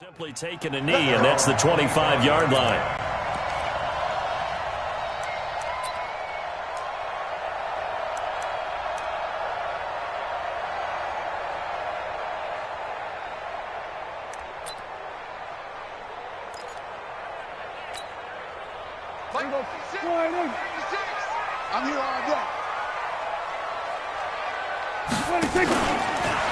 Simply taking a knee, and that's the 25-yard line. I'm here all day.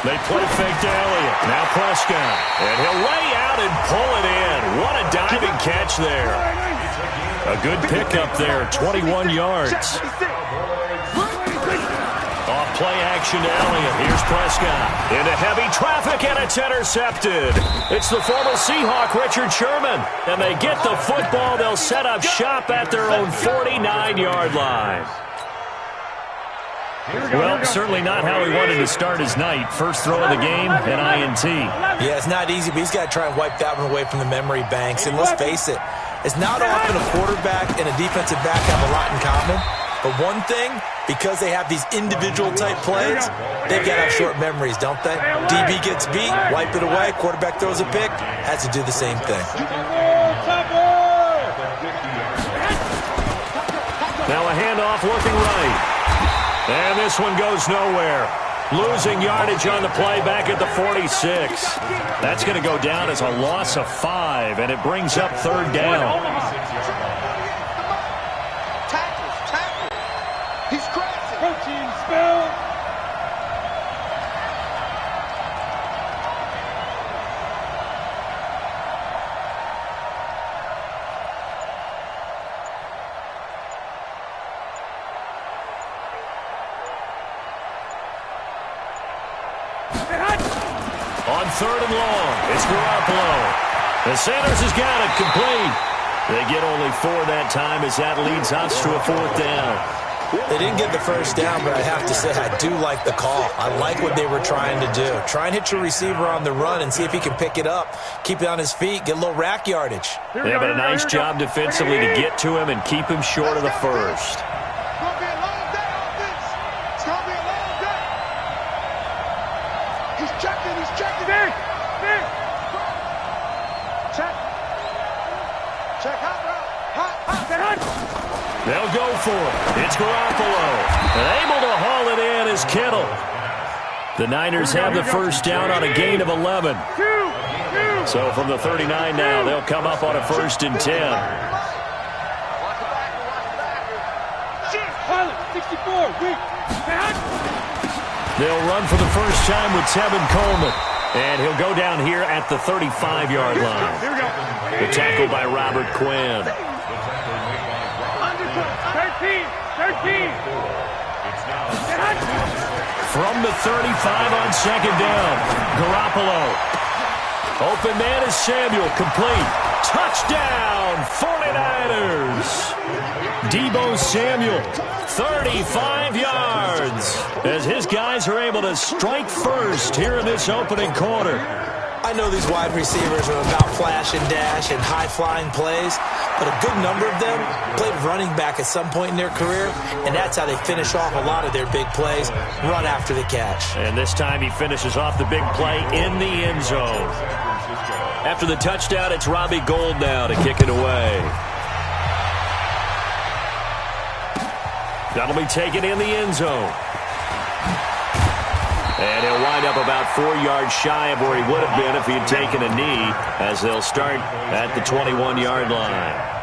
They play fake to Elliott. Now Prescott. And he'll lay out and pull it in. What a diving catch there. A good pickup there, 21 yards. Off play action to Elliott. Here's Prescott. Into heavy traffic, and it's intercepted. It's the former Seahawk, Richard Sherman. And they get the football. They'll set up shop at their own 49-yard line. Well, certainly not how he wanted to start his night. First throw of the game, an INT. Yeah, it's not easy, but he's got to try and wipe that one away from the memory banks. And let's face it, it's not often a quarterback and a defensive back have a lot in common. But one thing, because they have these individual-type plays, they've got to have short memories, don't they? DB gets beat, wipe it away. Quarterback throws a pick, has to do the same thing. Now a handoff working right. And this one goes nowhere. Losing yardage on the play back at the 46. That's going to go down as a loss of 5, and it brings up third down. Tackle. He's crashing. Protein spill. On third and long, it's Garoppolo. The Sanders has got it complete. They get only 4 that time as that leads us to a fourth down. They didn't get the first down, but I have to say I do like the call. I like what they were trying to do. Try and hit your receiver on the run and see if he can pick it up, keep it on his feet, get a little rack yardage. They have a nice job defensively to get to him and keep him short of the first. They'll go for it. It's Garoppolo. And able to haul it in is Kittle. The Niners have the first down on a gain of 11. So from the 39 now, they'll come up on a 1st and 10. They'll run for the first time with Tevin Coleman. And he'll go down here at the 35-yard line. The tackle by Robert Quinn. 13. From the 35 on second down, Garoppolo. Open man is Samuel, complete. Touchdown, 49ers. Deebo Samuel, 35 yards. As his guys are able to strike first here in this opening quarter. I know these wide receivers are about flash and dash and high-flying plays, but a good number of them played running back at some point in their career, and that's how they finish off a lot of their big plays, run after the catch. And this time he finishes off the big play in the end zone. After the touchdown, it's Robbie Gould now to kick it away. That'll be taken in the end zone. And he'll wind up about 4 yards shy of where he would have been if he had taken a knee, as they'll start at the 21-yard line.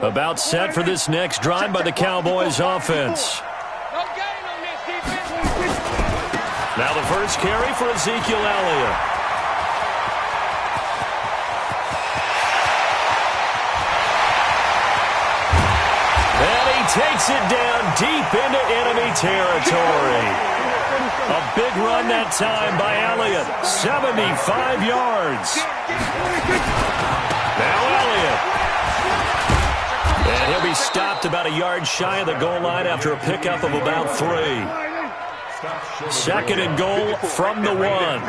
About set for this next drive by the Cowboys offense. Now the first carry for Ezekiel Elliott. And he takes it down deep into enemy territory. A big run that time by Elliott. 75 yards. Now Elliott. And he'll be stopped about a yard shy of the goal line after a pickup of about 3. Second and goal from the 1. They'll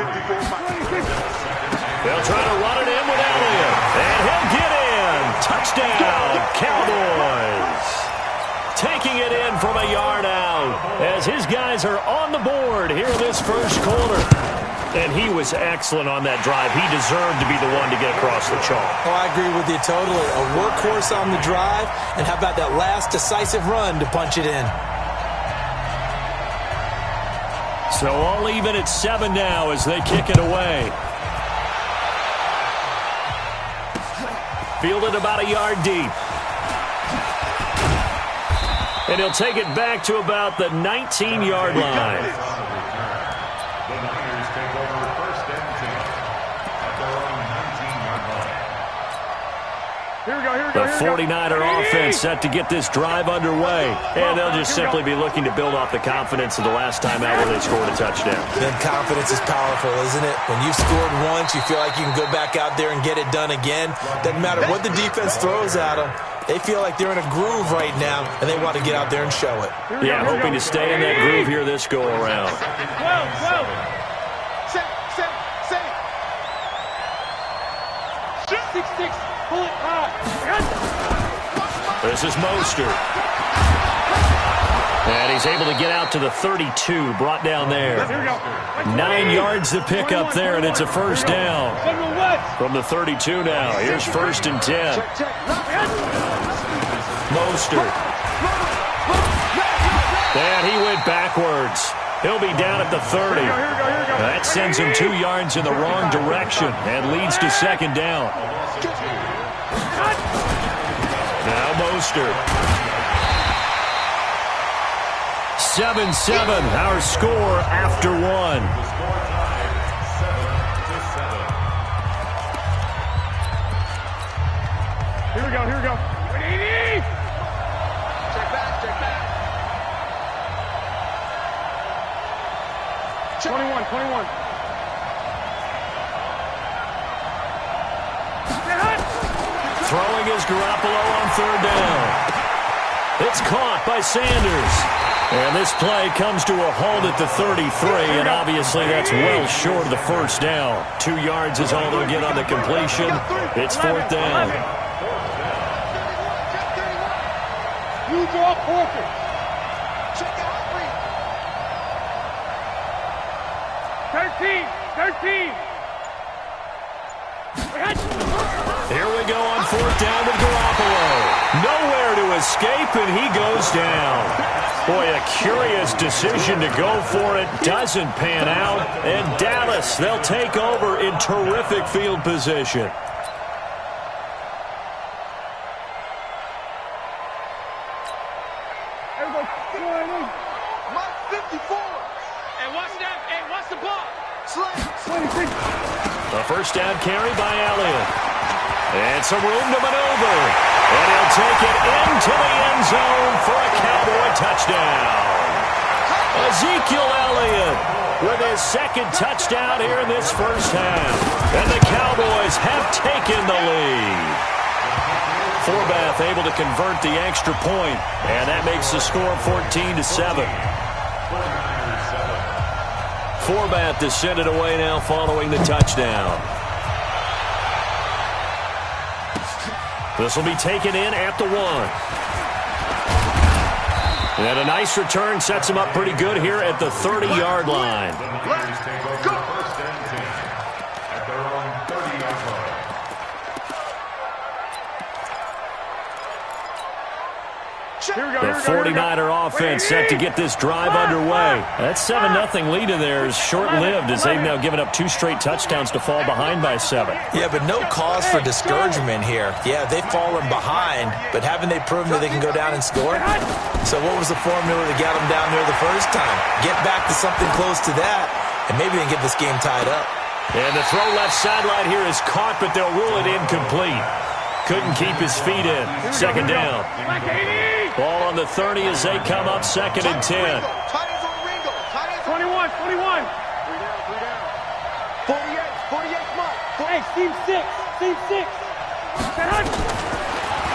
try to run it in with Elliott. And he'll get in. Touchdown, Cowboys. Taking it in from a yard out as his guys are on the board here in this first quarter. And he was excellent on that drive. He deserved to be the one to get across the chalk. Oh, I agree with you totally. A workhorse on the drive. And how about that last decisive run to punch it in? So all even at 7 now as they kick it away. Fielded about a yard deep. And he'll take it back to about the 19-yard line. The 49er offense set to get this drive underway. And they'll just simply be looking to build off the confidence of the last time out where they scored a touchdown. Then confidence is powerful, isn't it? When you've scored once, you feel like you can go back out there and get it done again. Doesn't matter what the defense throws at them. They feel like they're in a groove right now, and they want to get out there and show it. Yeah, hoping to stay in that groove here this go-around. 6-6, pull it high. This is Mostert. And he's able to get out to the 32, brought down there. 9 yards to pick up there, and it's a first down. From the 32 now, here's 1st and 10. Mostert. And he went backwards. He'll be down at the 30. That sends him 2 yards in the wrong direction and leads to 2nd down. Now Mostert. 7-7, our score after 1. Here we go. 21. Throwing is Garoppolo on 3rd down. It's caught by Sanders. And this play comes to a halt at the 33, and obviously that's well short of the first down. 2 yards is all they'll get on the completion. It's 4th down. You draw perfect. 13. Here we go on 4th down with Garoppolo. Nowhere to escape, and he goes down. Boy, a curious decision to go for it. Doesn't pan out. And Dallas, they'll take over in terrific field position. Mike 54. And what's the ball? A first down carry by Elliott. And some room to maneuver. And he'll take it into the end zone for a Cowboy touchdown. Ezekiel Elliott with his 2nd touchdown here in this first half. And the Cowboys have taken the lead. Forbath able to convert the extra point. And that makes the score 14-7. Forbath to send it away now following the touchdown. This will be taken in at the 1. And a nice return sets him up pretty good here at the 30-yard line. The 49er offense set to get this drive underway. That 7-0 lead of theirs short-lived as they've now given up 2 straight touchdowns to fall behind by 7. Yeah, but no cause for discouragement here. Yeah, they've fallen behind, but haven't they proven that they can go down and score? So what was the formula that got them down there the first time? Get back to something close to that, and maybe they can get this game tied up. And the throw left sideline here is caught, but they'll rule it incomplete. Couldn't keep his feet in. 2nd down. Ball on the 30 as they come up 2nd and 10. 21. 48, Mike. Hey, team 6.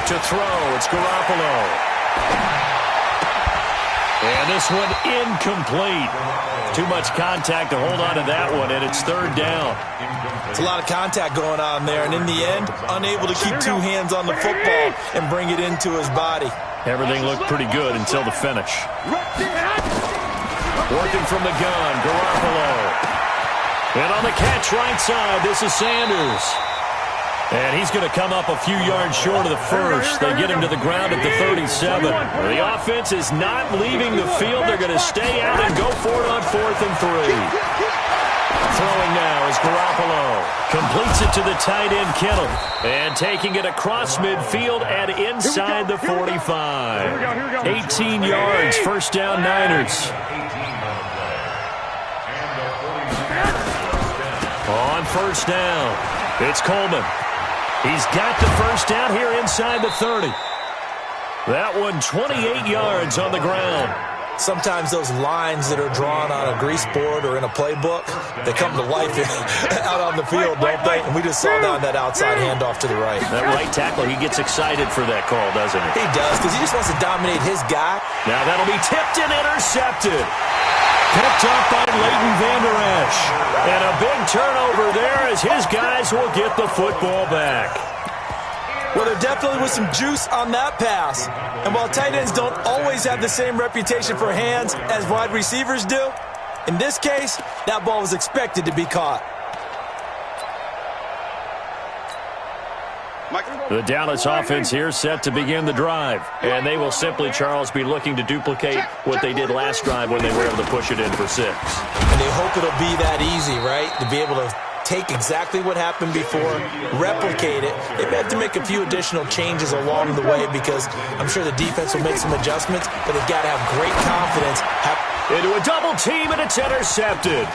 To throw, it's Garoppolo. And this one incomplete. Too much contact to hold on to that one, and it's third down. It's a lot of contact going on there, and in the end, unable to keep two hands on the football and bring it into his body. Everything looked pretty good until the finish. Working from the gun, Garoppolo. And on the catch right side, this is Sanders. And he's going to come up a few yards short of the first. They get him to the ground at the 37. The offense is not leaving the field. They're going to stay out and go for it on 4th and 3. Throwing now is Garoppolo. Completes it to the tight end, Kittle. And taking it across midfield and inside the 45. 18 yards, first down Niners. On first down, it's Coleman. He's got the first down here inside the 30. That one 28 yards on the ground. Sometimes those lines that are drawn on a grease board or in a playbook, they come to life out on the field, don't they? And we just saw down that outside handoff to the right. That right tackle, he gets excited for that call, doesn't he? He does, because he just wants to dominate his guy. Now that'll be tipped and intercepted. Picked up by Leighton Vander Esch. And a big turnover there as his guys will get the football back. Well, there definitely was some juice on that pass. And while tight ends don't always have the same reputation for hands as wide receivers do, in this case, that ball was expected to be caught. The Dallas offense here set to begin the drive. And they will simply, Charles, be looking to duplicate what they did last drive when they were able to push it in for 6. And they hope it'll be that easy, right? To be able to take exactly what happened before, replicate it. They may have to make a few additional changes along the way because I'm sure the defense will make some adjustments, but they've got to have great confidence. Into a double team, and it's intercepted.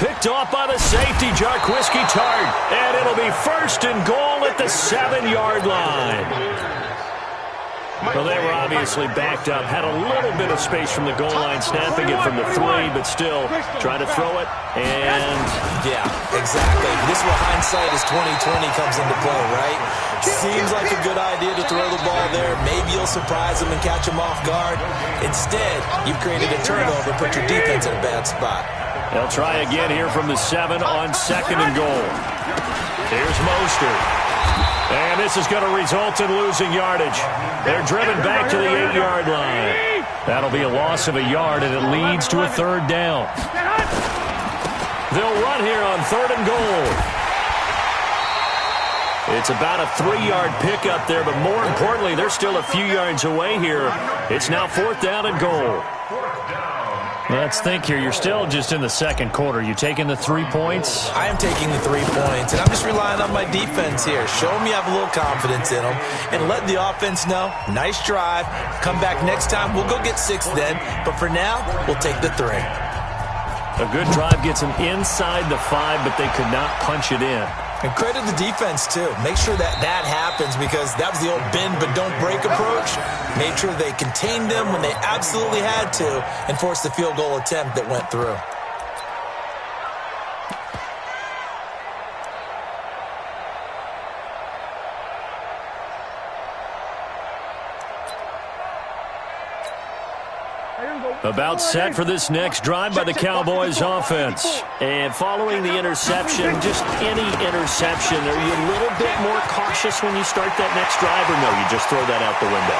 Picked off by the safety, Jarquiski Tart. And it'll be first and goal at the 7-yard line. Well, they were obviously backed up, had a little bit of space from the goal line, snapping it from the 3, but still trying to throw it, and... Yeah, exactly. This is where hindsight is 20/20 comes into play, right? Seems like a good idea to throw the ball there. Maybe you'll surprise them and catch them off guard. Instead, you've created a turnover, put your defense in a bad spot. They'll try again here from the 7 on 2nd and goal. Here's Mostert. And this is going to result in losing yardage. They're driven back to the 8-yard line. That'll be a loss of a yard, and it leads to a 3rd down. They'll run here on 3rd and goal. It's about a 3-yard pickup there, but more importantly, they're still a few yards away here. It's now 4th down and goal. Let's think here. You're still just in the 2nd quarter. You taking the 3 points? I am taking the 3 points, and I'm just relying on my defense here. Show them you have a little confidence in them, and let the offense know, nice drive. Come back next time. We'll go get 6 then, but for now, we'll take the 3. A good drive gets them inside the 5, but they could not punch it in. And credit the defense, too. Make sure that happens because that was the old bend but don't break approach. Made sure they contained them when they absolutely had to and forced the field goal attempt that went through. About set for this next drive by the Cowboys offense. And following the interception, just any interception, are you a little bit more cautious when you start that next drive, or no, you just throw that out the window?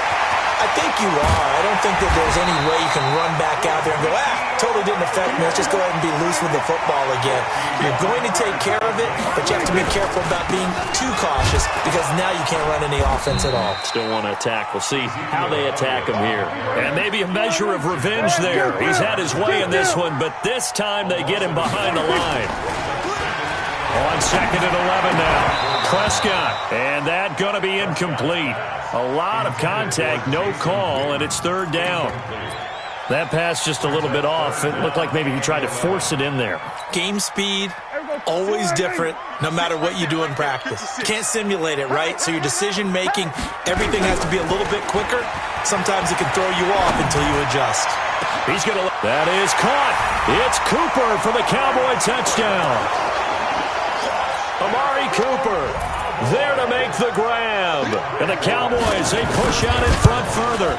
I think you are. I don't think that there's any way you can run back out there and go, totally didn't affect me. Let's just go ahead and be loose with the football again. You're going to take care of it, but you have to be careful about being too cautious because now you can't run any offense at all. Still want to attack. We'll see how they attack him here. And maybe a measure of revenge there. He's had his way in this one, but this time they get him behind the line. On 2nd and 11 now. Prescott, and that going to be incomplete. A lot of contact, no call, and it's 3rd down. That pass just a little bit off. It looked like maybe he tried to force it in there. Game speed, always different, no matter what you do in practice. You can't simulate it, right? So your decision-making, everything has to be a little bit quicker. Sometimes it can throw you off until you adjust. He's going to... That is caught. It's Cooper for the Cowboy touchdown. Amari Cooper there to make the grab. And the Cowboys, they push out in front further.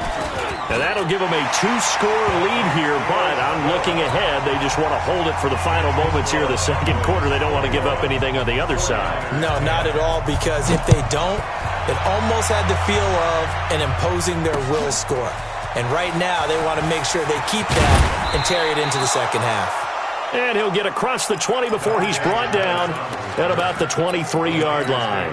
And that'll give them a 2-score lead here, but I'm looking ahead. They just want to hold it for the final moments here of the second quarter. They don't want to give up anything on the other side. No, not at all, because if they don't, it almost had the feel of an imposing their will score. And right now, they want to make sure they keep that and carry it into the second half. And he'll get across the 20 before he's brought down at about the 23-yard line.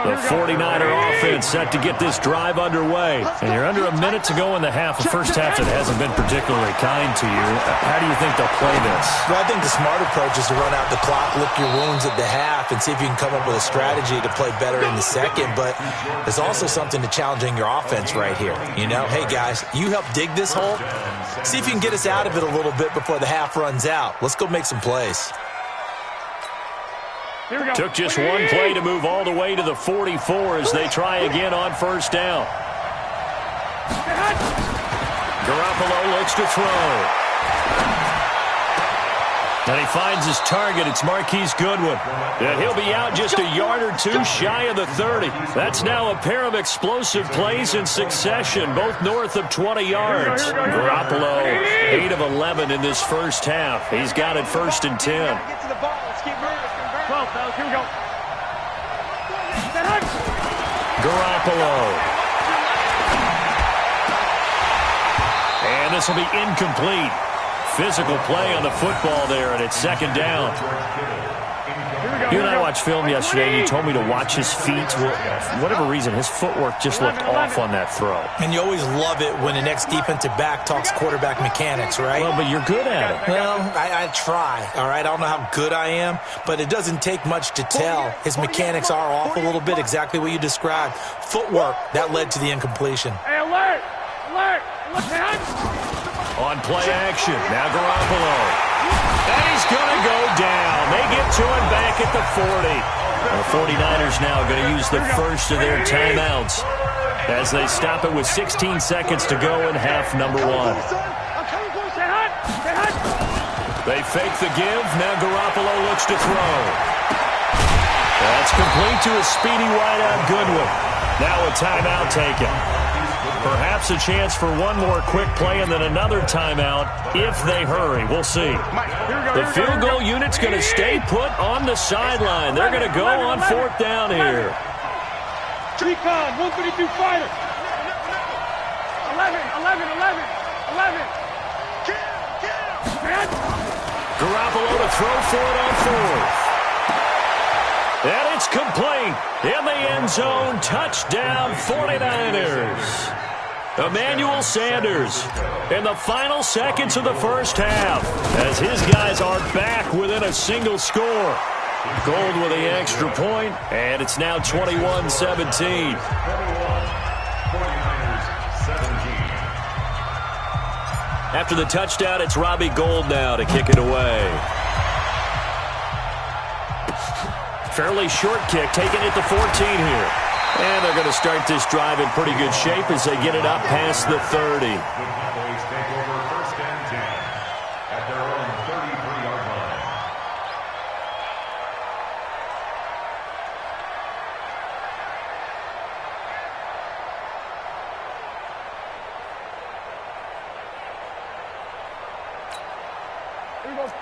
The 49er offense set to get this drive underway. And you're under a minute to go in the half. The first half that hasn't been particularly kind to you. How do you think they'll play this? Well, I think the smart approach is to run out the clock, lick your wounds at the half, and see if you can come up with a strategy to play better in the second. But there's also something to challenging your offense right here. You know, hey, guys, you help dig this hole. See if you can get us out of it a little bit before the half runs out. Let's go make some plays. Took just one play to move all the way to the 44 as they try again on first down. Garoppolo looks to throw. And he finds his target. It's Marquise Goodwin. And he'll be out just a yard or two shy of the 30. That's now a pair of explosive plays in succession, both north of 20 yards. Garoppolo, 8 of 11 in this first half. He's got it 1st and 10. Get to the ball. Let's keep moving. 12, fellas. Here we go. Garoppolo. And this will be incomplete. Physical play on the football there, and it's 2nd down. You and I watched film yesterday, and you told me to watch his feet. Well, for whatever reason, his footwork just looked off on that throw. And you always love it when the next defensive back talks quarterback mechanics, right? Well, but you're good at it. Well, I try, all right? I don't know how good I am, but it doesn't take much to tell. His mechanics are off a little bit, exactly what you described. Footwork, that led to the incompletion. Hey, alert! Alert! Look, man! On play action, now Garoppolo. And he's going to go down. They get to him back at the 40. The 49ers now going to use the first of their timeouts as they stop it with 16 seconds to go in half number 1. They fake the give. Now Garoppolo looks to throw. That's complete to a speedy wideout Goodwin. Now a timeout taken. Perhaps a chance for one more quick play and then another timeout if they hurry. We'll see. The field goal unit's going to stay put on the sideline. They're going to go on 4th down here. Recon, 132 fighter. 11. Garoppolo to throw for it on 4th. And it's complete. In the end zone, touchdown 49ers. Emmanuel Sanders in the final seconds of the first half as his guys are back within a single score. Gold with the extra point, and it's now 21-17. After the touchdown, it's Robbie Gould now to kick it away. Fairly short kick, taking it to 14 here. And they're going to start this drive in pretty good shape as they get it up past the 30.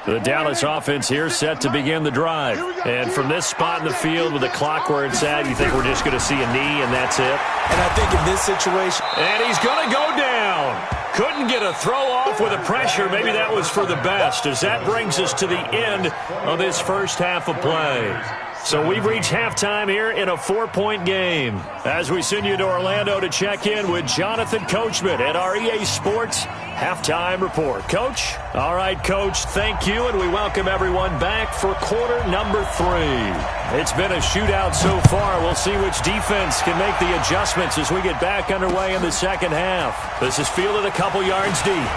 The Dallas offense here set to begin the drive. And from this spot in the field with the clock where it's at, you think we're just going to see a knee and that's it? And I think in this situation... And he's going to go down. Couldn't get a throw off with the pressure. Maybe that was for the best as that brings us to the end of this first half of play. So we've reached halftime here in a 4-point game. As we send you to Orlando to check in with Jonathan Coachman at our EA Sports Halftime Report. Coach? All right, Coach, thank you, and we welcome everyone back for quarter number 3. It's been a shootout so far. We'll see which defense can make the adjustments as we get back underway in the second half. This is fielded a couple yards deep.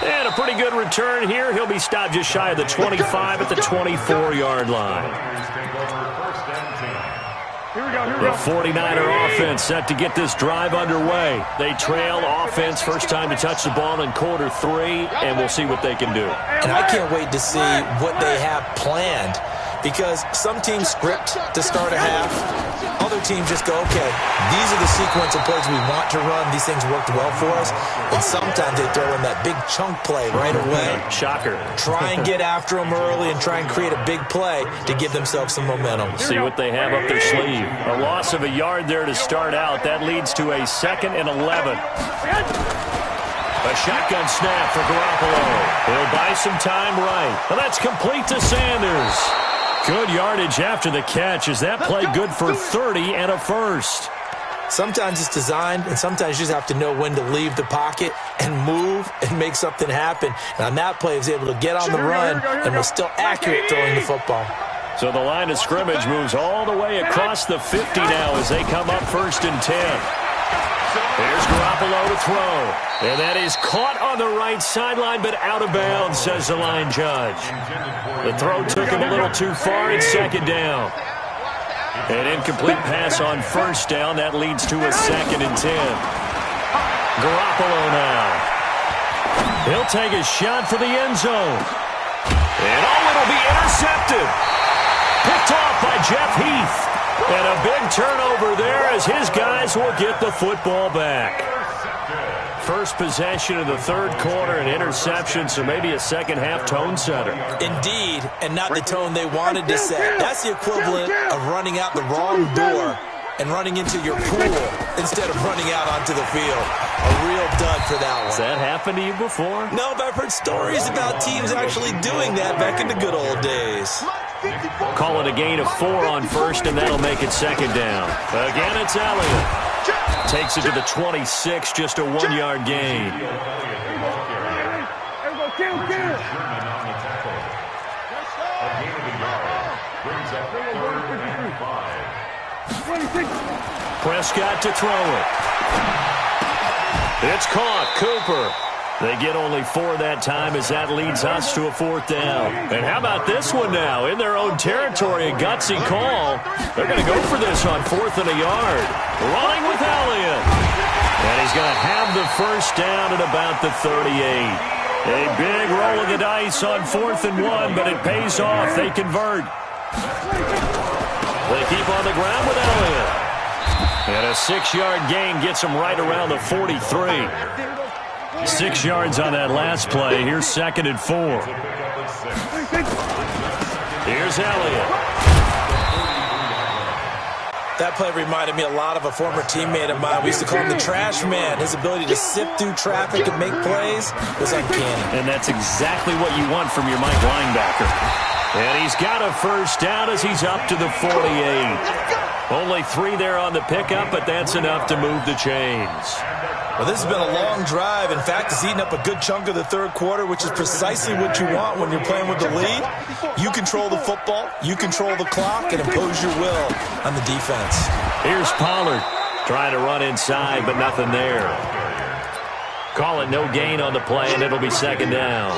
And a pretty good return here. He'll be stopped just shy of the 25 at the 24-yard line. The 49er offense set to get this drive underway. They trail offense first time to touch the ball in quarter 3, and we'll see what they can do. And I can't wait to see what they have planned. because some teams script to start a half. Other teams just go, okay, these are the sequence of plays we want to run. These things worked well for us. And sometimes they throw in that big chunk play right away. Shocker. Try and get after them early and try and create a big play to give themselves some momentum. See what they have up their sleeve. A loss of a yard there to start out. That leads to a 2nd and 11. A shotgun snap for Garoppolo. He'll buy some time right. And that's complete to Sanders. Good yardage after the catch. Is that play good for 30 and a first? Sometimes it's designed, and sometimes you just have to know when to leave the pocket and move and make something happen. And on that play, he was able to get on the run and was still accurate throwing the football. So the line of scrimmage moves all the way across the 50 now as they come up 1st and 10. Here's Garoppolo to throw. And that is caught on the right sideline, but out of bounds, says the line judge. The throw took him a little too far in 2nd down. An incomplete pass on 1st down. That leads to a 2nd and 10. Garoppolo now. He'll take a shot for the end zone. And it'll be intercepted. Picked off by Jeff Heath. And a big turnover there as his guys will get the football back. First possession of the 3rd quarter, an interception, so maybe a second-half tone setter. Indeed, and not the tone they wanted to set. That's the equivalent of running out the wrong door and running into your pool instead of running out onto the field. A real dud for that one. Has that happened to you before? No, but I've heard stories about teams actually doing that back in the good old days. Call it a gain of 4 on 1st, and that'll make it 2nd down. Again, it's Elliott. Takes it to the 26, just a 1-yard gain. Prescott to throw it. It's caught. Cooper. They get only 4 that time as that leads us to a 4th down. And how about this one now? In their own territory, a gutsy call. They're going to go for this on 4th and a yard. Running with Elliott. And he's going to have the 1st down at about the 38. A big roll of the dice on 4th and 1, but it pays off. They convert. They keep on the ground with Elliott. And a 6-yard gain gets him right around the 43. 6 yards on that last play. Here's 2nd and 4. Here's Elliott. That play reminded me a lot of a former teammate of mine. We used to call him the trash man. His ability to sift through traffic and make plays was uncanny. And that's exactly what you want from your Mike linebacker. And he's got a 1st down as he's up to the 48. Only 3 there on the pickup, but that's enough to move the chains. Well, this has been a long drive. In fact, it's eaten up a good chunk of the 3rd quarter, which is precisely what you want when you're playing with the lead. You control the football, you control the clock, and impose your will on the defense. Here's Pollard trying to run inside, but nothing there. Call it no gain on the play, and it'll be 2nd down.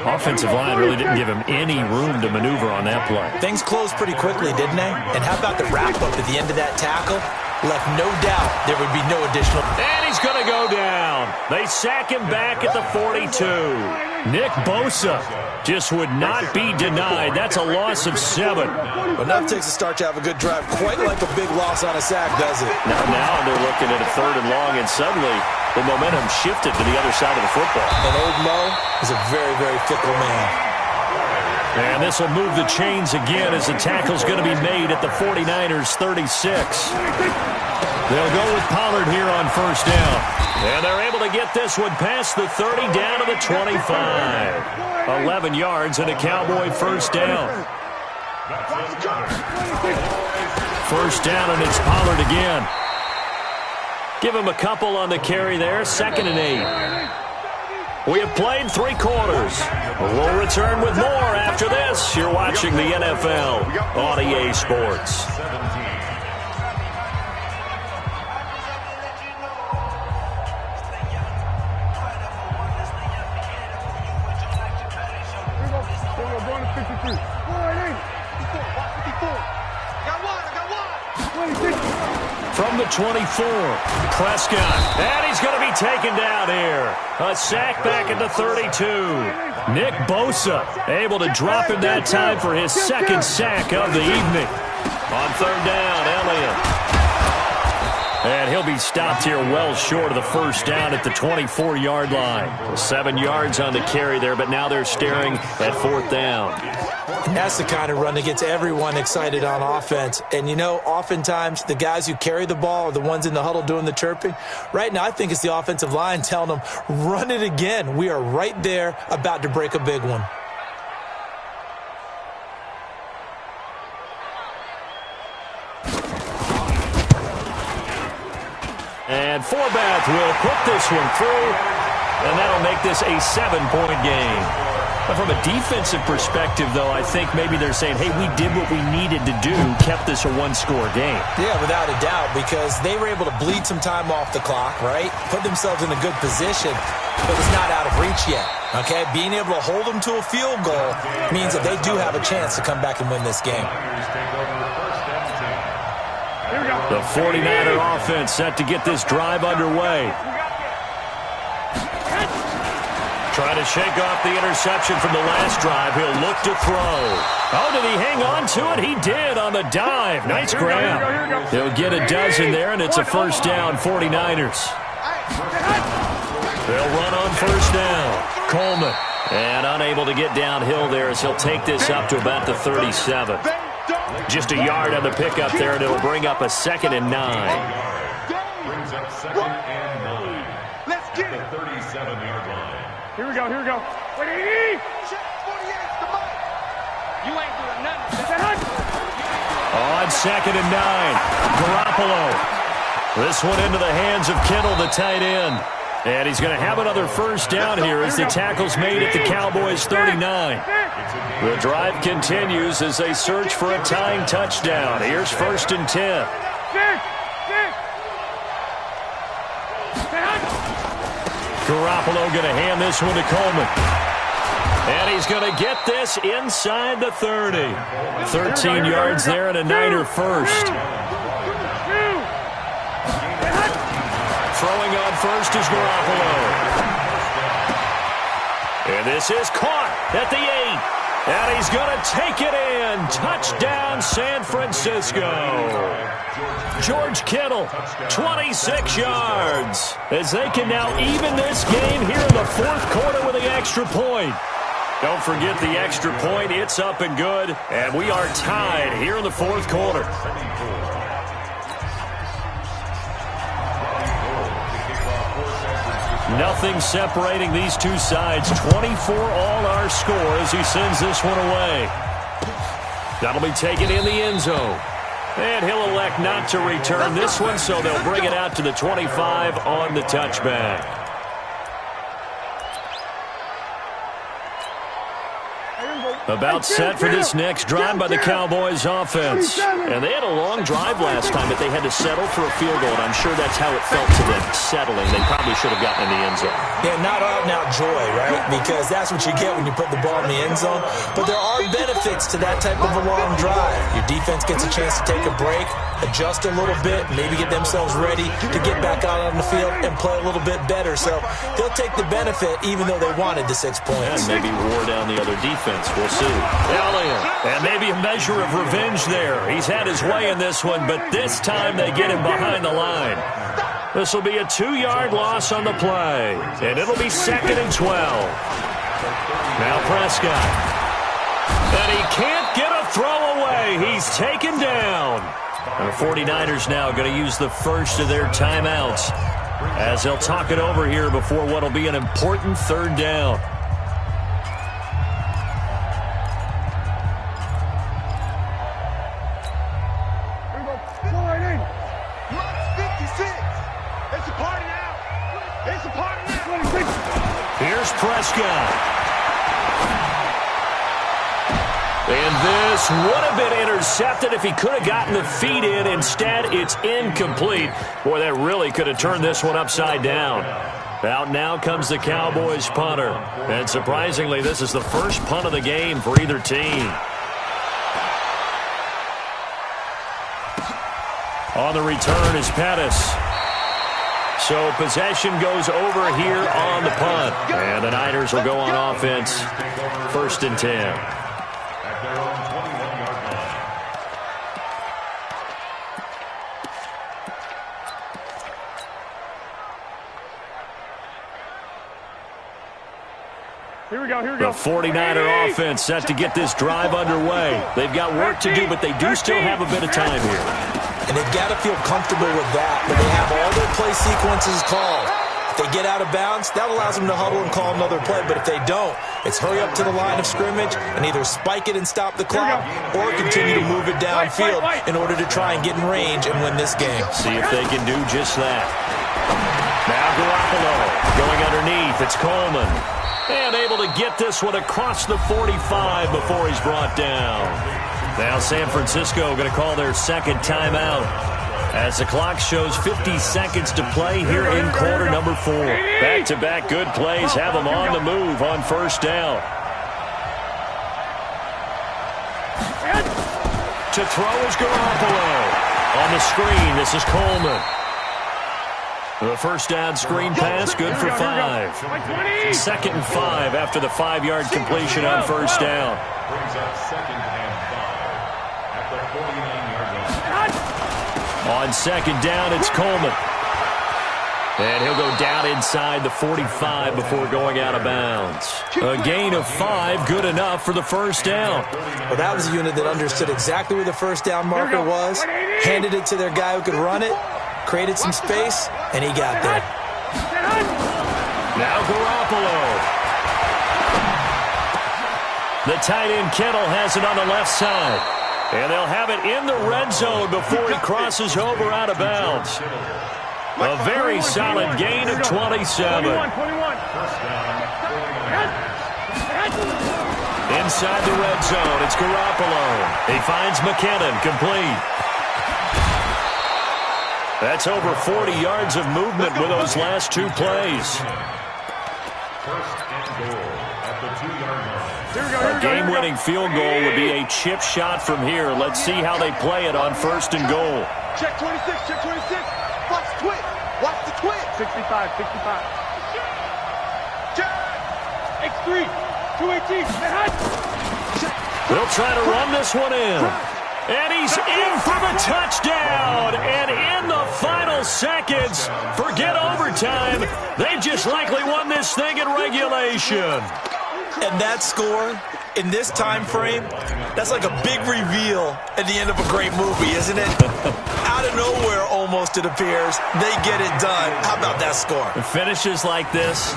Offensive line really didn't give him any room to maneuver on that play. Things closed pretty quickly, didn't they? And how about the wrap-up at the end of that tackle? Left no doubt there would be no additional. And he's going to go down. They sack him back at the 42. Nick Bosa just would not be denied. That's a loss of 7. But enough takes a start to have a good drive. Quite like a big loss on a sack, does it? Now they're looking at a 3rd and long, and suddenly the momentum shifted to the other side of the football. And old Mo is a very, very fickle man. And this will move the chains again as the tackle's going to be made at the 49ers' 36. They'll go with Pollard here on 1st down. And they're able to get this one past the 30 down to the 25. 11 yards and a Cowboy 1st down. 1st down, and it's Pollard again. Give him a couple on the carry there. 2nd and 8. We have played 3 quarters. We'll return with more after this. You're watching the NFL on EA Sports. From the the 24. Prescott, and he's going to be taken down here. A sack back at the 32. Nick Bosa able to drop him that time for his second sack of the evening. On third down, Elliott. And he'll be stopped here well short of the first down at the 24-yard line. 7 yards on the carry there, but now they're staring at fourth down. And that's the kind of run that gets everyone excited on offense. And, you know, oftentimes the guys who carry the ball are the ones in the huddle doing the chirping. Right now, I think it's the offensive line telling them, run it again. We are right there about to break a big one. And Forbath will put this one through, and that'll make this a 7-point game. But from a defensive perspective, though, I think maybe they're saying, hey, we did what we needed to do, kept this a one-score game. Yeah, without a doubt, because they were able to bleed some time off the clock, right? Put themselves in a good position, but it's not out of reach yet, okay? Being able to hold them to a field goal means that they do have a chance to come back and win this game. The 49er offense set to get this drive underway. Try to shake off the interception from the last drive. He'll look to throw. Oh, did he hang on to it? He did on the dive. Nice grab. He'll get a dozen there, and it's a first down, 49ers. They'll run on first down. Coleman. And unable to get downhill there as he'll take this up to about the 37. Just a yard on the pickup there, and it'll bring up a 2nd and 9. Brings up 2nd and 9. Let's get it. 37-yard line. Here we go. Wait. You ain't doing nothing. On 2nd and 9. Garoppolo. This one into the hands of Kittle, the tight end. And he's going to have another first down here as the tackle's made at the Cowboys' 39. The drive continues as they search for a tying touchdown. Here's 1st and 10. Garoppolo going to hand this one to Coleman. And he's going to get this inside the 30. 13 yards there and a Niner first. Throwing on first is Garoppolo. And this is caught at the 8. And he's going to take it in. Touchdown, San Francisco. George Kittle, 26 yards. As they can now even this game here in the fourth quarter with the extra point. Don't forget the extra point. It's up and good. And we are tied here in the fourth quarter. Nothing separating these two sides. 24 all our score as he sends this one away. That'll be taken in the end zone. And he'll elect not to return this one, so they'll bring it out to the 25 on the touchback. About set for this next drive by the Cowboys offense. And they had a long drive last time, but they had to settle for a field goal, and I'm sure that's how it felt to them, settling. They probably should have gotten in the end zone. Yeah, not out and out joy, right? Because that's what you get when you put the ball in the end zone. But there are benefits to that type of a long drive. Your defense gets a chance to take a break, adjust a little bit, maybe get themselves ready to get back out on the field and play a little bit better. So they'll take the benefit even though they wanted the 6 points. And maybe wore down the other defense. We'll see. Elliott. And maybe a measure of revenge there. He's had his way in this one, but this time they get him behind the line. This will be a 2-yard loss on the play. And it'll be 2nd and 12. Now Prescott. And he can't get a throw away. He's taken down. And the 49ers now going to use the first of their timeouts as they'll talk it over here before what will be an important third down. Here's Prescott. And this would have been intercepted if he could have gotten the feet in. Instead, it's incomplete. Boy, that really could have turned this one upside down. Out now comes the Cowboys punter. And surprisingly, this is the first punt of the game for either team. On the return is Pettis. So possession goes over here on the punt. And the Niners will go on offense. 1st and 10. At their own 21-yard line. Here we go, here we go. The 49er offense set to get this drive underway. They've got work to do, but they do still have a bit of time here. And they've got to feel comfortable with that, but they have all their play sequences called. If they get out of bounds, that allows them to huddle and call another play. But if they don't, it's hurry up to the line of scrimmage and either spike it and stop the clock or continue to move it downfield in order to try and get in range and win this game. See if they can do just that. Now Garoppolo going underneath. It's Coleman. And able to get this one across the 45 before he's brought down. Now San Francisco going to call their second timeout as the clock shows 50 seconds to play here in quarter number 4. Back-to-back good plays have them on the move on 1st down. To throw is Garoppolo. On the screen, this is Coleman. The 1st down screen pass, good for 5. 2nd and 5 after the 5-yard completion on 1st down. Brings up 2nd and 5 at the 49-yard line. On 2nd down, it's Coleman. And he'll go down inside the 45 before going out of bounds. A gain of 5, good enough for the 1st down. Well, that was a unit that understood exactly where the 1st down marker was, handed it to their guy who could run it, created some space, and he got there. Now Garoppolo. The tight end Kittle has it on the left side. And they'll have it in the red zone before he crosses over out of bounds. A very solid gain of 27. Inside the red zone, it's Garoppolo. He finds McKinnon, complete. That's over 40 yards of movement with those last 2 plays. 1st and goal at the 2-yard line. A game-winning field goal would be a chip shot from here. Let's see how they play it on 1st and goal. Check 26, check 26. Watch the twitch. Watch the twitch. 65, 65. Check. X3, 218. They'll try to run this one in. And he's in for the touchdown. And in the final seconds, forget overtime. They've just likely won this thing in regulation. And that score, in this time frame, that's like a big reveal at the end of a great movie, isn't it? Out of nowhere, almost, it appears. They get it done. How about that score? Finishes like this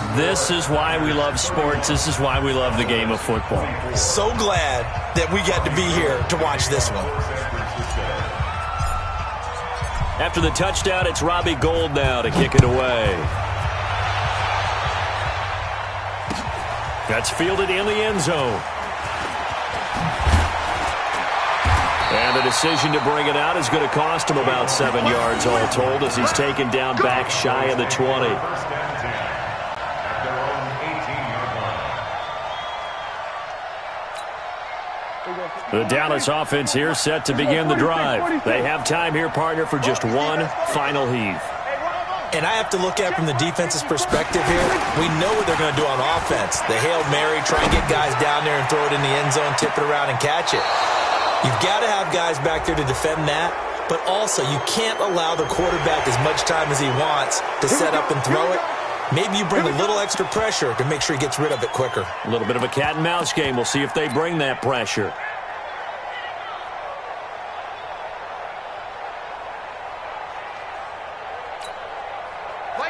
is why we love sports. This is why we love the game of football. So glad that we got to be here to watch this one. After the touchdown, it's Robbie Gould now to kick it away. That's fielded in the end zone. And the decision to bring it out is going to cost him about 7 yards all told as he's taken down back shy of the 20. The Dallas offense here set to begin the drive. They have time here, partner, for just one final heave. And I have to look at it from the defense's perspective here. We know what they're going to do on offense. The Hail Mary, try and get guys down there and throw it in the end zone, tip it around and catch it. You've got to have guys back there to defend that, but also you can't allow the quarterback as much time as he wants to set up and throw it. Maybe you bring a little extra pressure to make sure he gets rid of it quicker. A little bit of a cat and mouse game. We'll see if they bring that pressure.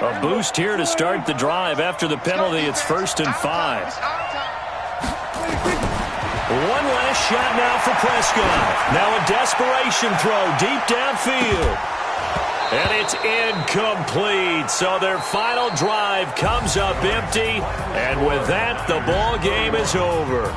A boost here to start the drive. After the penalty, it's 1st and 5. One last shot now for Prescott. Now a desperation throw deep downfield. And it's incomplete. So their final drive comes up empty. And with that, the ball game is over.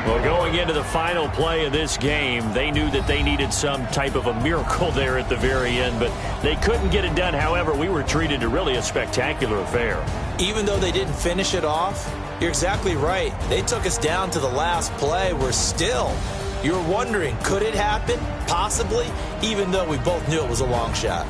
Well, going into the final play of this game, they knew that they needed some type of a miracle there at the very end, but they couldn't get it done. However, we were treated to really a spectacular affair. Even though they didn't finish it off, you're exactly right. They took us down to the last play. We're still You were wondering, could it happen? Possibly, even though we both knew it was a long shot.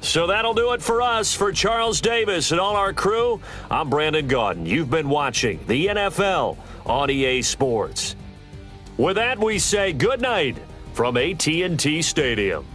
So that'll do it for us. For Charles Davis and all our crew, I'm Brandon Gaudin. You've been watching the NFL on EA Sports. With that, we say good night from AT&T Stadium.